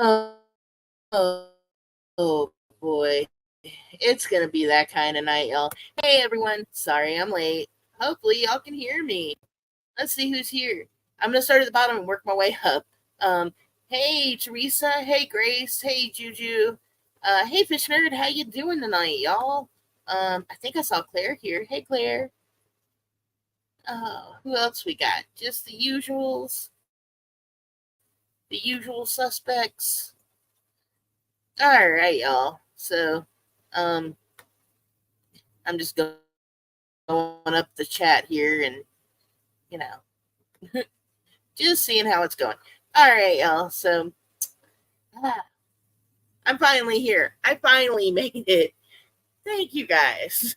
Oh, oh, oh boy. It's going to be that kind of night, y'all. Hey, everyone. Sorry I'm late. Hopefully, y'all can hear me. Let's see who's here. I'm going to start at the bottom and work my way up. Um, hey, Teresa. Hey, Grace. Hey, Juju. Hey, Fish Nerd. How you doing tonight, y'all? I think I saw Claire here. Hey, Claire. Who else we got? Just the usual suspects. All right, y'all. So, um, I'm just going up the chat here and, you know, just seeing how it's going. All right, y'all. So, ah, I'm finally here. I finally made it. Thank you guys.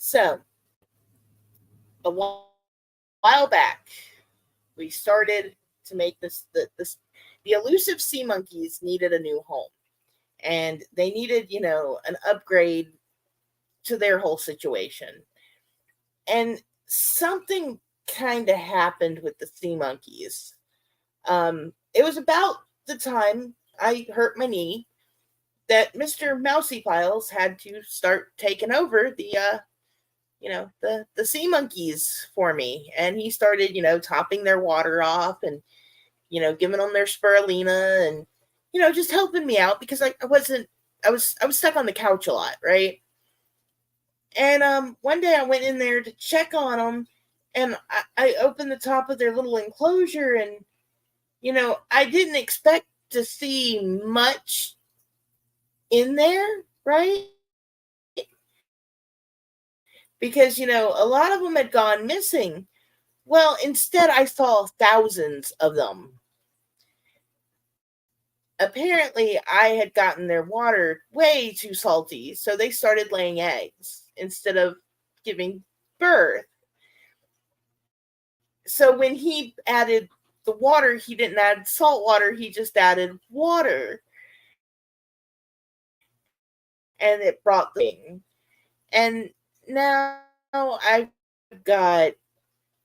So, a while back, we started to make the elusive sea monkeys needed a new home. And they needed, an upgrade to their whole situation. And something kind of happened with the sea monkeys. It was about the time I hurt my knee that Mr. Mousy Files had to start taking over the sea monkeys for me, and he started topping their water off and giving them their spirulina and just helping me out because I was stuck on the couch a lot, right? And one day I went in there to check on them, and I opened the top of their little enclosure, and I didn't expect to see much in there, right? Because a lot of them had gone missing. Well, instead I saw thousands of them. Apparently, I had gotten their water way too salty, so they started laying eggs instead of giving birth. So when he added the water, he didn't add salt water, he just added water. And it brought the thing. And now I've got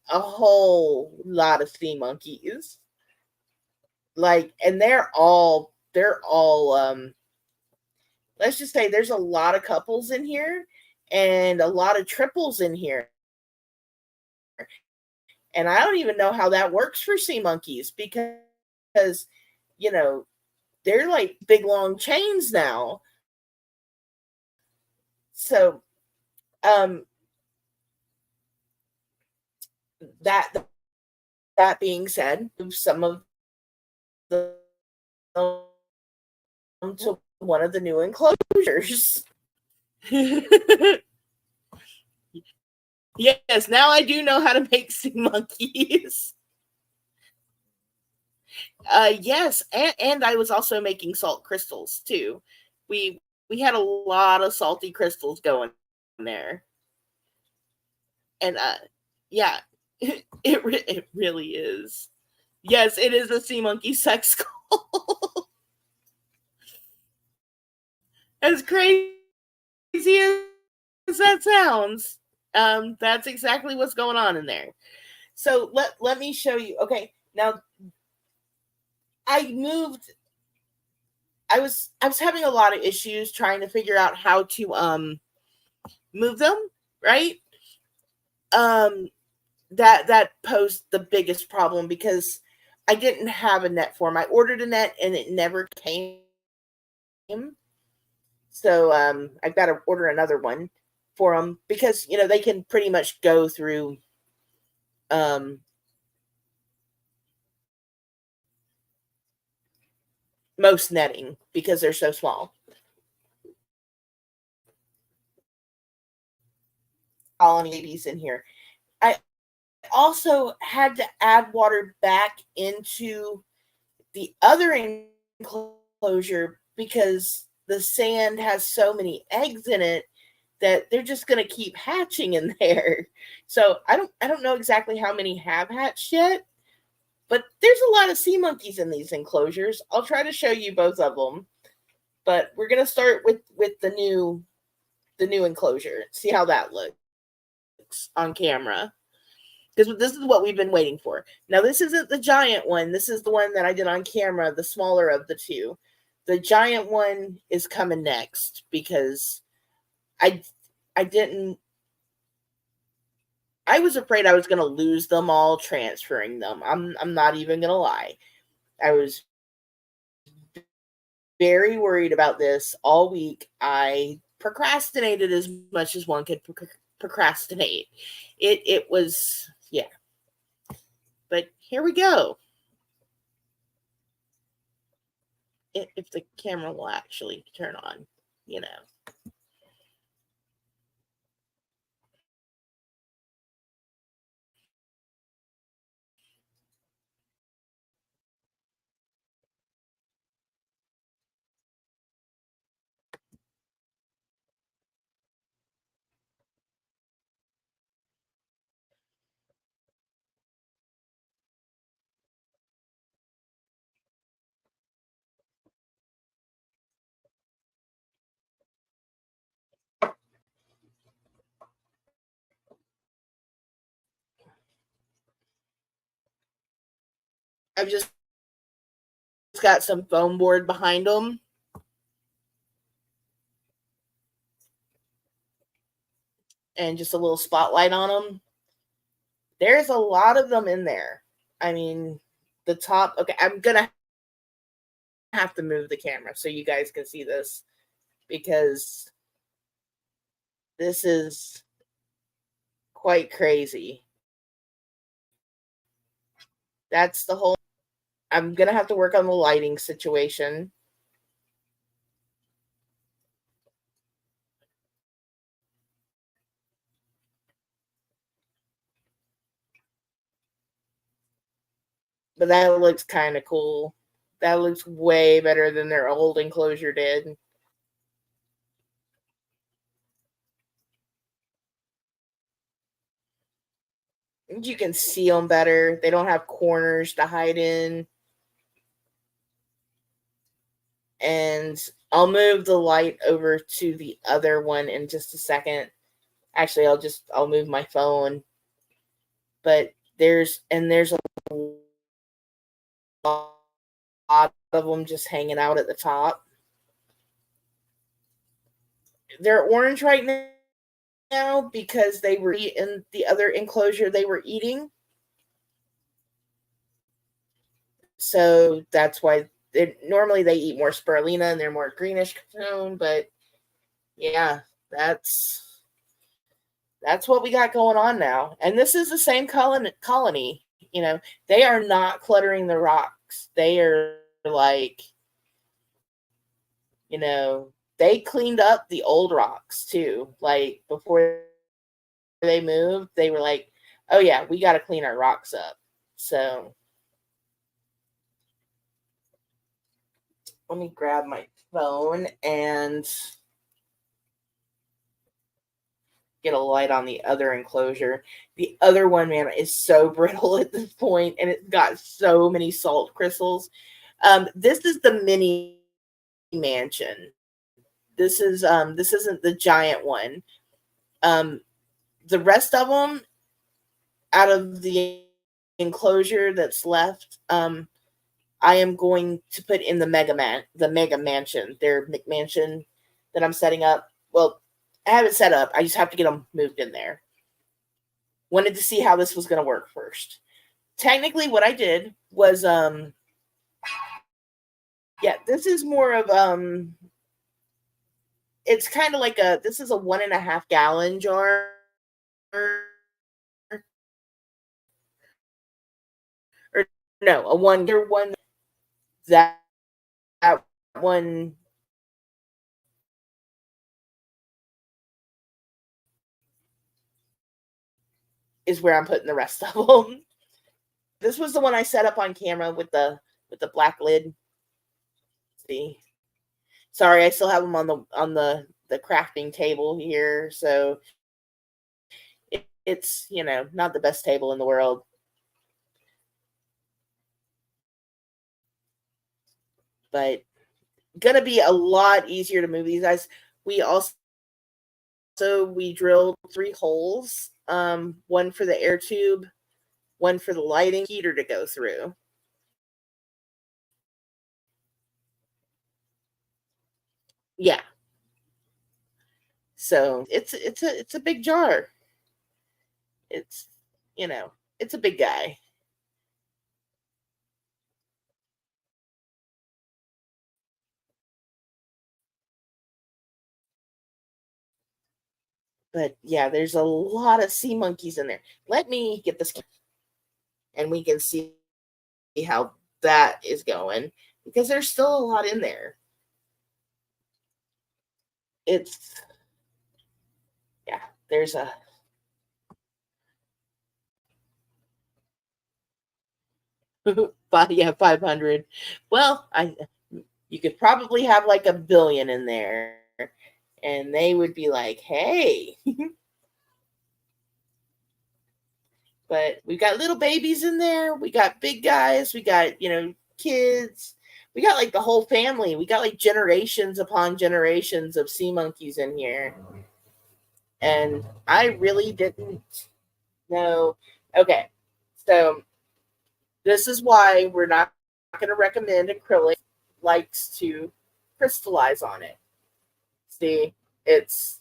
a whole lot of sea monkeys. Like, and they're all let's just say there's a lot of couples in here and a lot of triples in here. And I don't even know how that works for sea monkeys because you know, they're like big long chains now. So um that that being said, some of them to one of the new enclosures. Yes, now I do know how to make sea monkeys. Yes, and I was also making salt crystals too. We had a lot of salty crystals going there, and yeah, it really is. Yes, it is a sea monkey sex skull. As crazy as that sounds, that's exactly what's going on in there. So let me show you. Okay, now I moved. I was having a lot of issues trying to figure out how to move them, right? Um, that posed the biggest problem because I didn't have a net for them. I ordered a net and it never came. So I've got to order another one for them because they can pretty much go through um, most netting because they're so small. Colony babies in here. I also had to add water back into the other enclosure because the sand has so many eggs in it that they're just going to keep hatching in there. So I don't know exactly how many have hatched yet, but there's a lot of sea monkeys in these enclosures. I'll try to show you both of them, but we're going to start with the new enclosure. See how that looks on camera. because this is what we've been waiting for. Now, this isn't the giant one. This is the one that I did on camera, the smaller of the two. The giant one is coming next because I didn't. I was afraid I was going to lose them all transferring them. I'm not even going to lie. I was very worried about this all week. I procrastinated as much as one could procrastinate. It was, yeah. But here we go. If the camera will actually turn on, you know. I've just got some foam board behind them. And just a little spotlight on them. There's a lot of them in there. I mean, the top. Okay, I'm going to have to move the camera so you guys can see this because this is quite crazy. That's the whole. I'm going to have to work on the lighting situation. But that looks kind of cool. That looks way better than their old enclosure did. You can see them better. They don't have corners to hide in. And I'll move the light over to the other one in just a second. Actually, I'll move my phone. But there's a lot of them just hanging out at the top. They're orange right now because they were in the other enclosure they were eating. So that's why normally they eat more spirulina and they're more greenish tone. But yeah, that's what we got going on now. And this is the same colony. You know, they are not cluttering the rocks. They are like, you know, they cleaned up the old rocks too. Like before they moved, they were like, oh yeah, we got to clean our rocks up. So let me grab my phone and get a light on the other enclosure. The other one, man, is so brittle at this point, and it's got so many salt crystals. This is the mini mansion. This isn't the giant one. The rest of them, out of the enclosure that's left, I am going to put in the mega mansion, their McMansion that I'm setting up. Well, I have it set up. I just have to get them moved in there. Wanted to see how this was going to work first. Technically, what I did was, yeah, this is more of, it's kind of like this is a 1.5 gallon jar. Or no, a one. That one is where I'm putting the rest of them. This was the one I set up on camera with the black lid. See, sorry, I still have them on the crafting table here, so it's not the best table in the world. But gonna be a lot easier to move these guys. We drilled 3 holes, one for the air tube, one for the lighting heater to go through. Yeah. So it's a big jar. It's it's a big guy. But yeah, there's a lot of sea monkeys in there. Let me get this and we can see how that is going because there's still a lot in there. It's yeah, there's a but yeah, 500. Well, I you could probably have like a billion in there and they would be like, "Hey." But we got little babies in there. We got big guys. We got, kids. We got like the whole family. We got like generations upon generations of sea monkeys in here. And I really didn't know. Okay. So this is why we're not going to recommend acrylic likes to crystallize on it. See, it's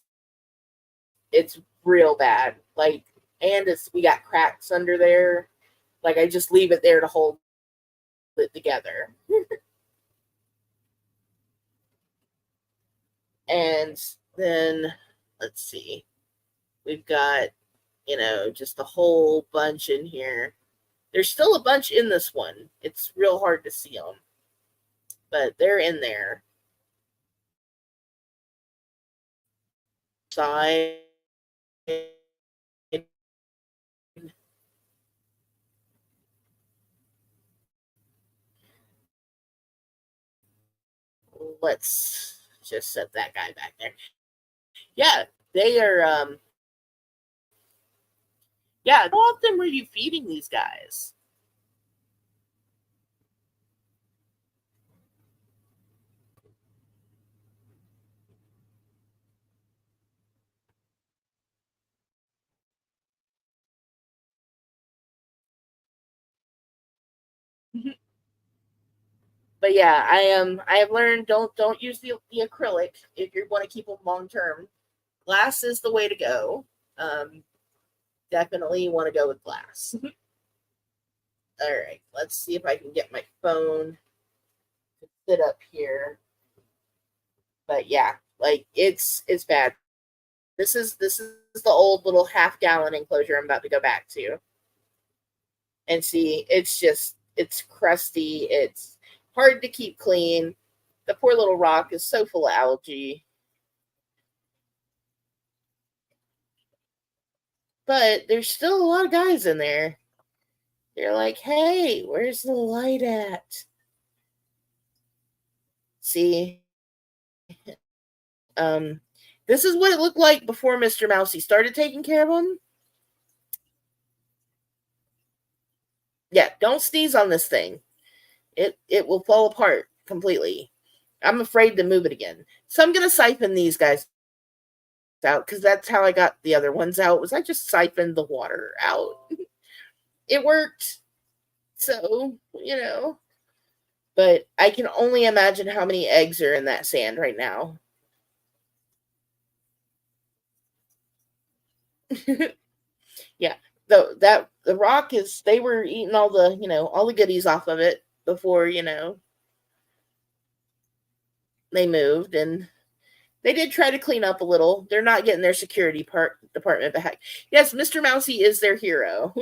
it's real bad. Like, and we got cracks under there. Like I just leave it there to hold it together. And then let's see, we've got, just a whole bunch in here. There's still a bunch in this one. It's real hard to see them, but they're in there. Side. Let's just set that guy back there. Yeah, they are. Yeah, how often were you feeding these guys? But yeah, I have learned don't use the acrylic if you want to keep them long term. Glass is the way to go. Um, Definitely want to go with glass. All right, let's see if I can get my phone to sit up here. But yeah, like it's bad. This is the old little half-gallon enclosure I'm about to go back to. And see, it's crusty, it's hard to keep clean. The poor little rock is so full of algae. But there's still a lot of guys in there. They're like, hey, where's the light at? See, um, this is what it looked like before Mr. Mousy started taking care of them. Yeah, don't sneeze on this thing. It will fall apart completely. I'm afraid to move it again. So I'm gonna siphon these guys out because that's how I got the other ones out. Was I just siphoned the water out? It worked. So, but I can only imagine how many eggs are in that sand right now. Yeah. The rock is they were eating all the goodies off of it before, they moved, and they did try to clean up a little. They're not getting their security department back. Yes, Mr. Mousy is their hero.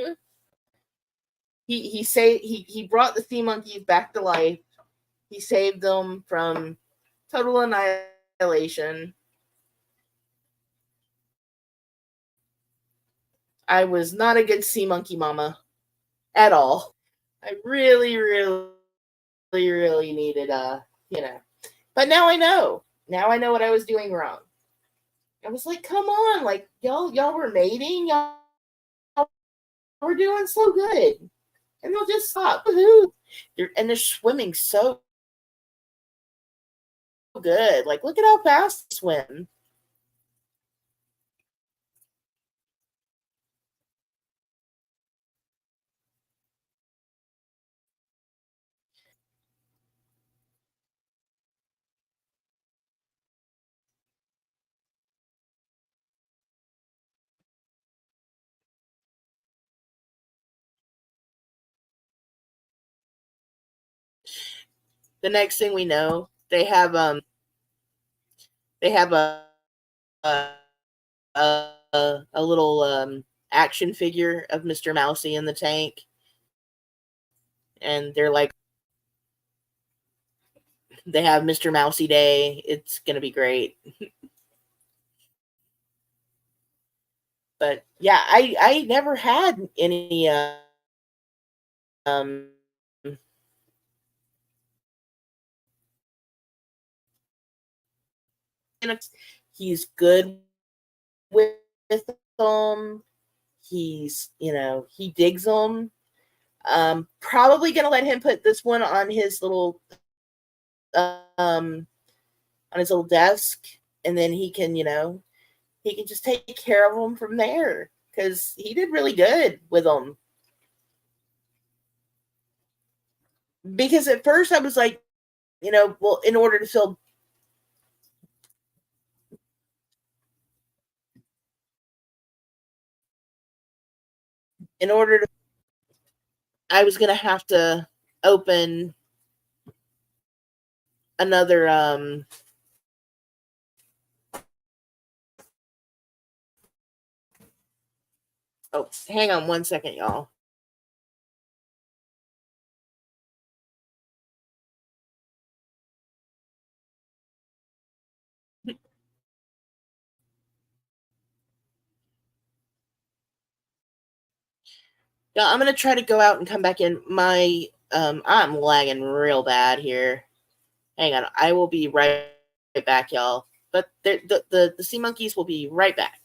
He brought the sea monkeys back to life. He saved them from total annihilation. I was not a good sea monkey mama at all. I really, really, really needed but now I know. Now I know what I was doing wrong. I was like, come on, like y'all were mating, y'all were doing so good. And they'll just stop. Woohoo. They're swimming so good. Like, look at how fast they swim. the next thing we know, they have a little action figure of Mr. Mousy in the tank, and they're like, they have Mr. Mousy Day. It's gonna be great. But yeah, I never had any um he's good with them. He's, he digs them. Probably gonna let him put this one um on his little desk, and then he can just take care of them from there because he did really good with them. Because at first I was like, well, in order to, I was gonna have to open another. Oh, hang on one second, y'all. Yeah, I'm gonna try to go out and come back in. I'm lagging real bad here. Hang on, I will be right back, y'all. But the sea monkeys will be right back.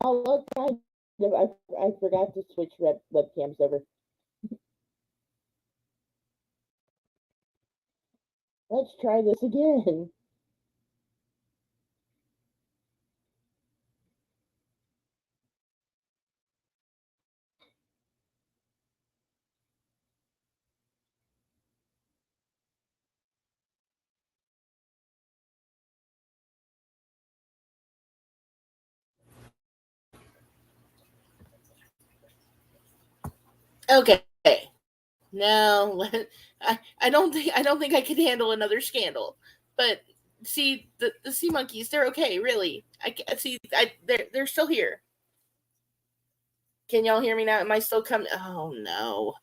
Oh, look, I forgot to switch webcams over. Let's try this again. Okay. No, I don't think I could handle another scandal. But see, the sea monkeys, they're okay, really. See, they're still here. Can y'all hear me now? Am I still coming? Oh no.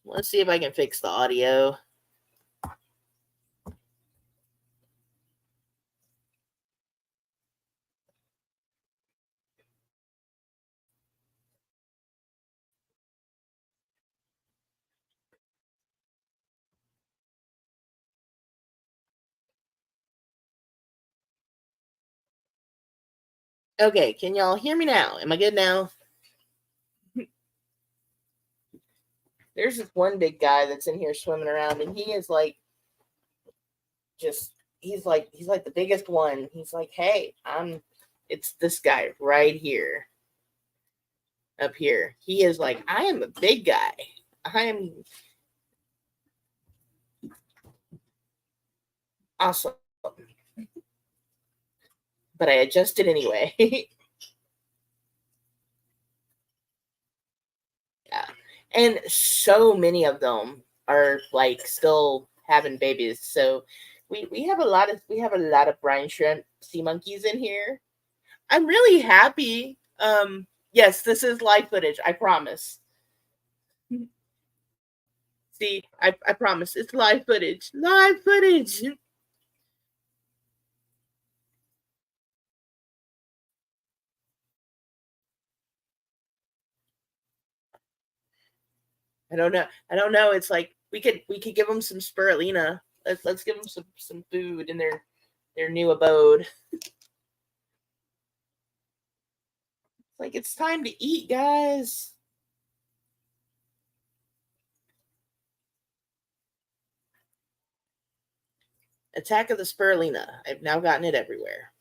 Let's see if I can fix the audio. Okay, can y'all hear me now? Am I good now? There's this one big guy that's in here swimming around, and he is like, just he's like the biggest one. He's like, hey, it's this guy right here, up here. He is like, I am a big guy. I am awesome. But I adjusted anyway. Yeah. And so many of them are like still having babies. So we have a lot of brine shrimp sea monkeys in here. I'm really happy. Yes, this is live footage, I promise. See, I promise it's live footage. Live footage. I don't know. I don't know. It's like we could give them some spirulina. Let's give them some food in their new abode. Like it's time to eat, guys. Attack of the spirulina. I've now gotten it everywhere.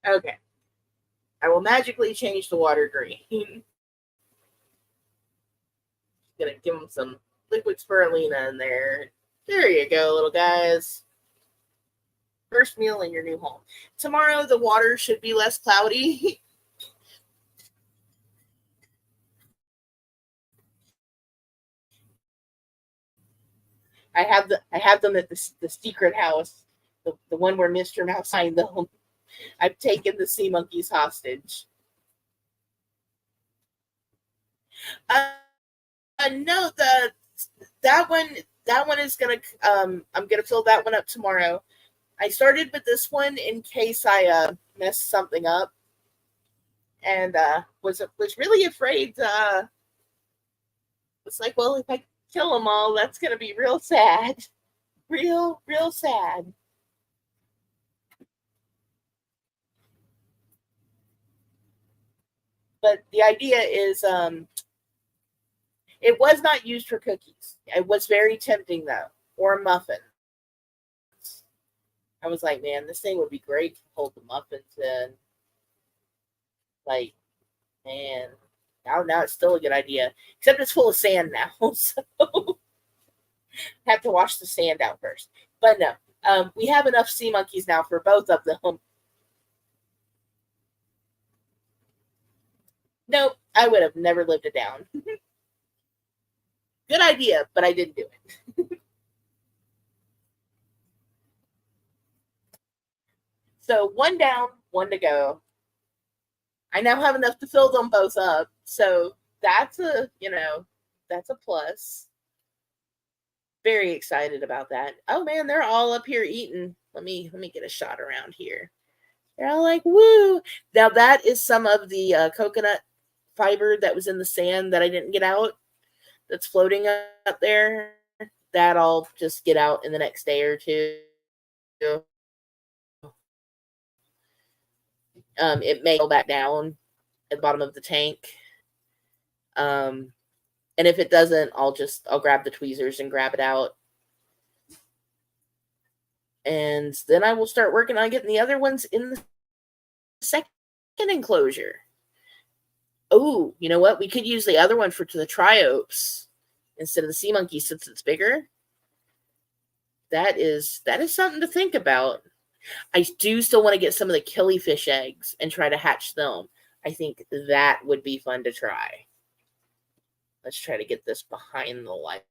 Okay. I will magically change the water green. Gonna give them some liquid spirulina in there. There you go, little guys. First meal in your new home. Tomorrow the water should be less cloudy. I have them at the secret house, the one where Mr. Mouse signed them. I've taken the sea monkeys hostage. Uh, no, that one is gonna. I'm gonna fill that one up tomorrow. I started with this one in case I messed something up, and was really afraid. Was like, well, if I kill them all, that's gonna be real sad, real sad. But the idea is, it was not used for cookies. It was very tempting though, or muffins. I was like, man, this thing would be great to hold the muffins in. Like, man, now it's still a good idea. Except it's full of sand now, so I have to wash the sand out first. But no, we have enough sea monkeys now for both of them. Nope, I would have never lived it down. Good idea, but I didn't do it. So one down, one to go. I now have enough to fill them both up. So that's a plus. Very excited about that. Oh man, they're all up here eating. Let me get a shot around here. They're all like, woo. Now that is some of the coconut fiber that was in the sand that I didn't get out that's floating up there. That I'll just get out in the next day or two. It may go back down at the bottom of the tank. And if it doesn't, I'll grab the tweezers and grab it out. And then I will start working on getting the other ones in the second enclosure. Oh, you know what? We could use the other one for the triopes instead of the sea monkey since it's bigger. That is something to think about. I do still want to get some of the killifish eggs and try to hatch them. I think that would be fun to try. Let's try to get this behind the light.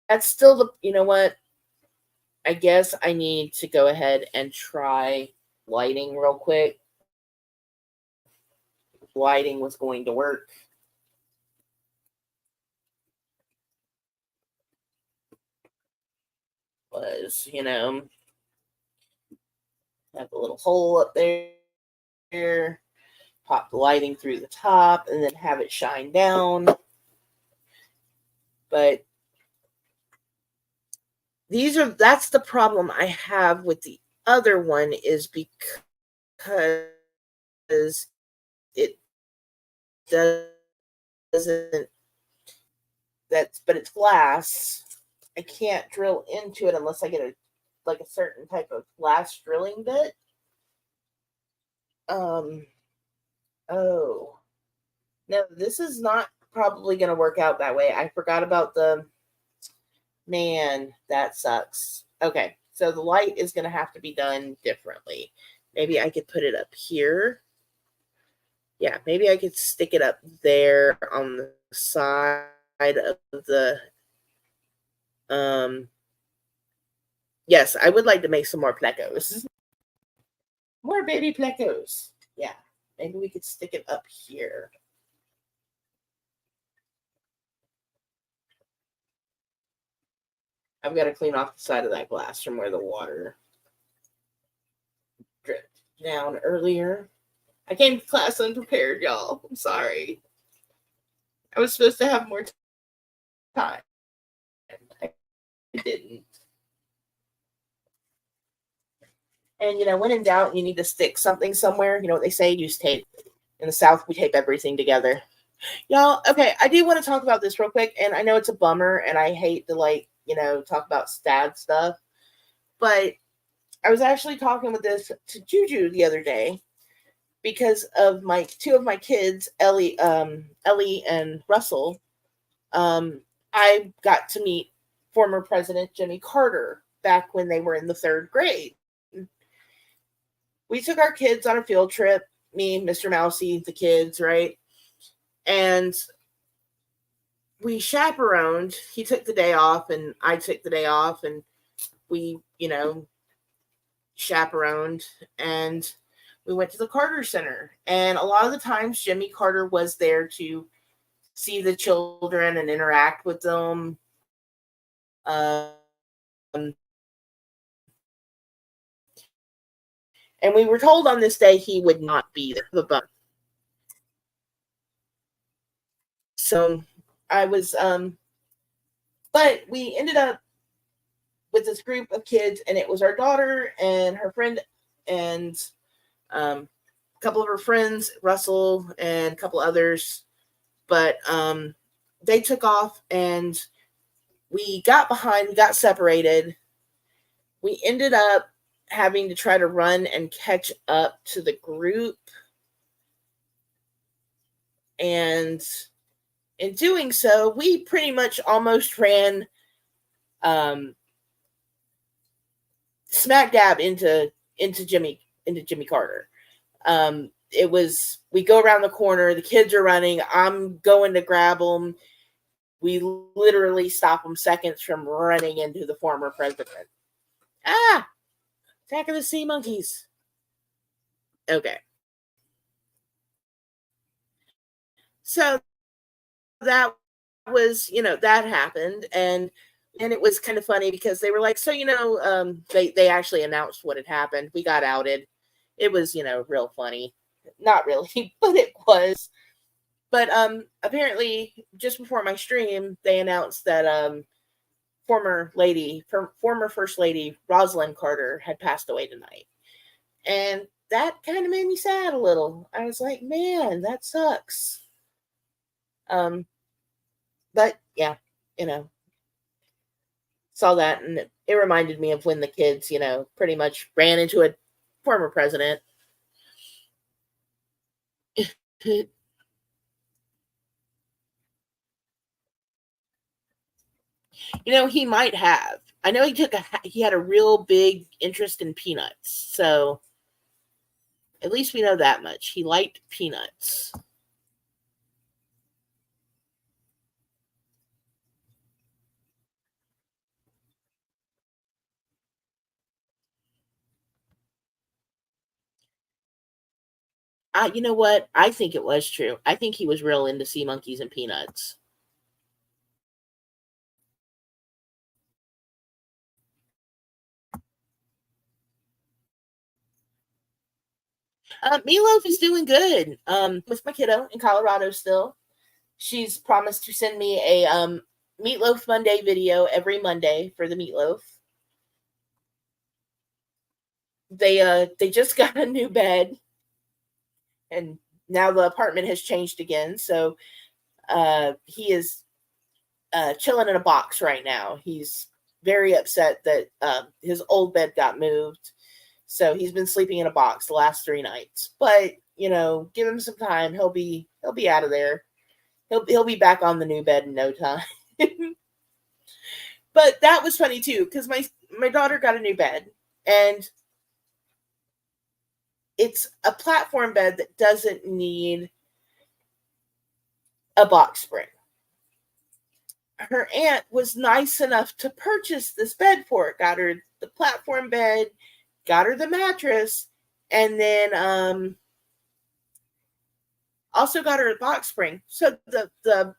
That's still the, you know what? I guess I need to go ahead and try lighting real quick. Lighting was going to work. Was, have a little hole up there, pop the lighting through the top, and then have it shine down. But that's the problem I have with the other one, is because it doesn't, but it's glass. I can't drill into it unless I get a certain type of glass drilling bit. Oh, no, this is not probably going to work out that way. I forgot about man, that sucks. Okay, so the light is going to have to be done differently. Maybe I could put it up here. Yeah, maybe I could stick it up there on the side of the yes, I would like to make some more plecos. More baby plecos. Yeah, maybe we could stick it up here. I've got to clean off the side of that glass from where the water dripped down earlier. I came to class unprepared, y'all. I'm sorry. I was supposed to have more time. I didn't. And, when in doubt, you need to stick something somewhere. You know what they say? Use tape. In the South, we tape everything together. Y'all, okay, I do want to talk about this real quick. And I know it's a bummer, and I hate to, talk about sad stuff. But I was actually talking with this to Juju the other day because of two of my kids, Ellie and Russell. I got to meet former President Jimmy Carter back when they were in the 3rd grade. We took our kids on a field trip, me, Mr. Mousy, the kids, right? And we chaperoned. He took the day off and I took the day off, and we, chaperoned, and we went to the Carter Center. And a lot of the times Jimmy Carter was there to see the children and interact with them. And we were told on this day he would not be there. So I was, but we ended up with this group of kids, and it was our daughter and her friend and a couple of her friends, Russell and a couple others. But they took off, and we got separated. We ended up having to try to run and catch up to the group. And in doing so, we pretty much almost ran smack dab into Jimmy Carter. We go around the corner, the kids are running, I'm going to grab them. We literally stop them seconds from running into the former president. Attack of the Sea Monkeys. Okay. So that was, that happened. And it was kind of funny because they were like, so, they actually announced what had happened. We got outed. It was, real funny. Not really, but it was. But apparently, just before my stream, they announced that former First Lady Rosalind Carter had passed away tonight, and that kind of made me sad a little. I was like, man, that sucks. But yeah, you know, saw that, and it reminded me of when the kids, pretty much ran into a former president. He might have. I know he had a real big interest in peanuts, so at least we know that much. He liked peanuts. You know what? I think it was true. I think he was real into sea monkeys and peanuts. Meatloaf is doing good. With my kiddo in Colorado still. She's promised to send me a Meatloaf Monday video every Monday for the meatloaf. They just got a new bed, and now the apartment has changed again. So he is chilling in a box right now. He's very upset that his old bed got moved. So he's been sleeping in a box the last 3 nights. But, give him some time. He'll be out of there. He'll be back on the new bed in no time. But that was funny too, because my daughter got a new bed, and it's a platform bed that doesn't need a box spring. Her aunt was nice enough to purchase this bed for her. Got her the platform bed, got her the mattress, and then also got her a box spring. So the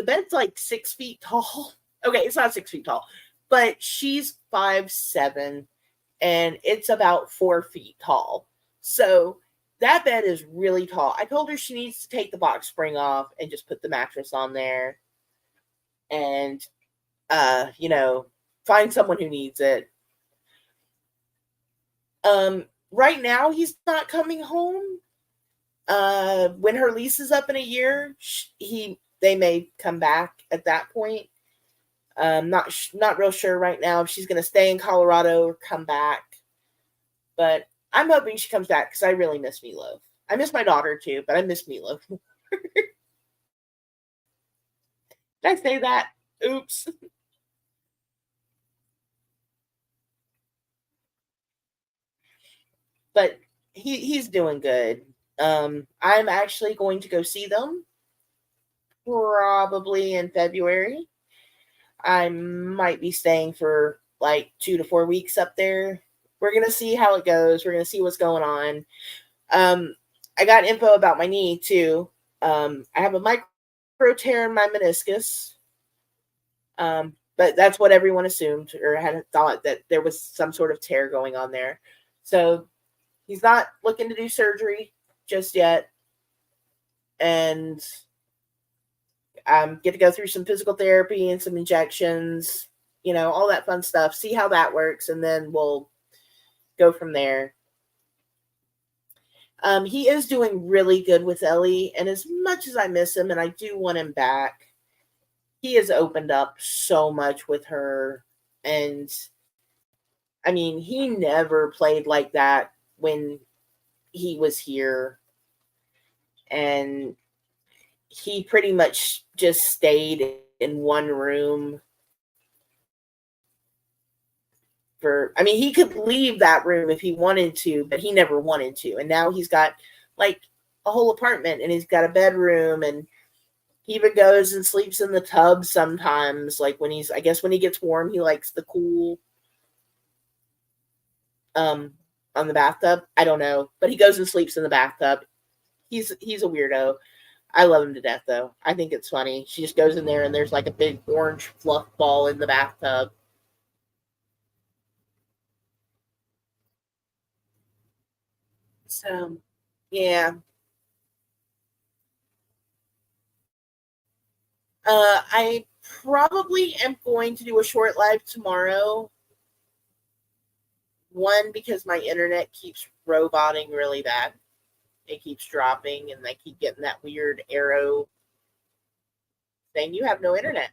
bed's like 6 feet tall. Okay, it's not 6 feet tall, but she's 5'7", and it's about 4 feet tall. So that bed is really tall. I told her she needs to take the box spring off and just put the mattress on there, and find someone who needs it. Right now he's not coming home. When her lease is up in a year, they may come back at that point. Not real sure right now if she's going to stay in Colorado or come back. But I'm hoping she comes back because I really miss Meatloaf. I miss my daughter too, but I miss Meatloaf. Did I say that? Oops. But he's doing good. I'm actually going to go see them probably in February. I might be staying for like 2 to 4 weeks up there. We're going to see how it goes. We're going to see what's going on. I got info about my knee too. I have a micro tear in my meniscus. But that's what everyone assumed or had thought, that there was some sort of tear going on there. So he's not looking to do surgery just yet. And get to go through some physical therapy and some injections, all that fun stuff. See how that works, and then we'll go from there. He is doing really good with Ellie, and as much as I miss him and I do want him back, he has opened up so much with her. And I mean, he never played like that when he was here. And he pretty much just stayed in one room he could leave that room if he wanted to, but he never wanted to. And now he's got like a whole apartment, and he's got a bedroom, and he even goes and sleeps in the tub sometimes. Like when he gets warm, he likes the cool on the bathtub. I don't know, but he goes and sleeps in the bathtub. He's a weirdo. I love him to death, though. I think it's funny. She just goes in there, and there's like a big orange fluff ball in the bathtub. So, yeah. I probably am going to do a short live tomorrow. One, because my internet keeps roboting really bad. It keeps dropping, and I keep getting that weird arrow saying you have no internet.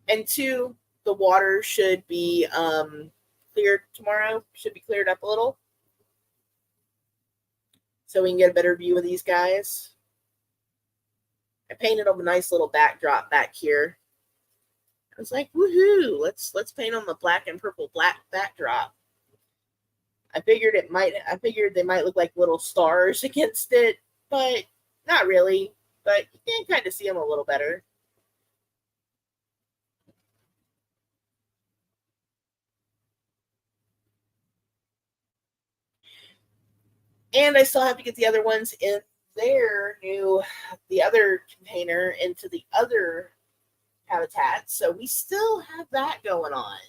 And two, the water should be cleared tomorrow. Should be cleared up a little, so we can get a better view of these guys. I painted them a nice little backdrop back here. I was like, woohoo! Let's paint on the black and purple black backdrop. I figured they might look like little stars against it, but not really. But you can kind of see them a little better. And I still have to get the other ones in the other container into the other habitat. So we still have that going on.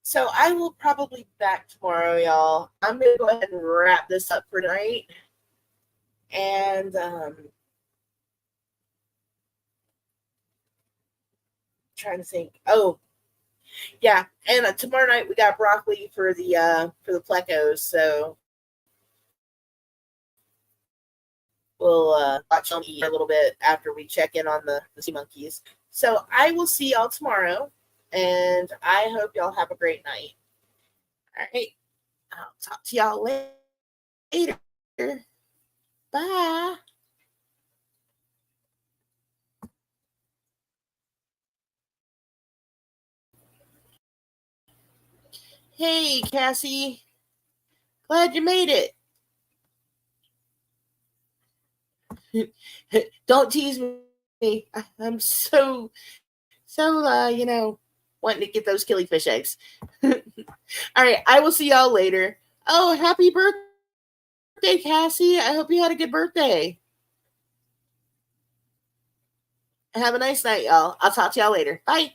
So I will probably be back tomorrow, y'all. I'm going to go ahead and wrap this up for tonight. And trying to think. Oh, yeah. And tomorrow night we got broccoli for the plecos. So we'll watch them eat a little bit after we check in on the Seamonkeys. So I will see y'all tomorrow, and I hope y'all have a great night. All right. I'll talk to y'all later. Bye. Hey, Cassie. Glad you made it. Don't tease me. I'm so wanting to get those killifish eggs. All right, I will see y'all later. Oh, happy birthday, Cassie. I hope you had a good birthday. Have a nice night, y'all. I'll talk to y'all later. Bye.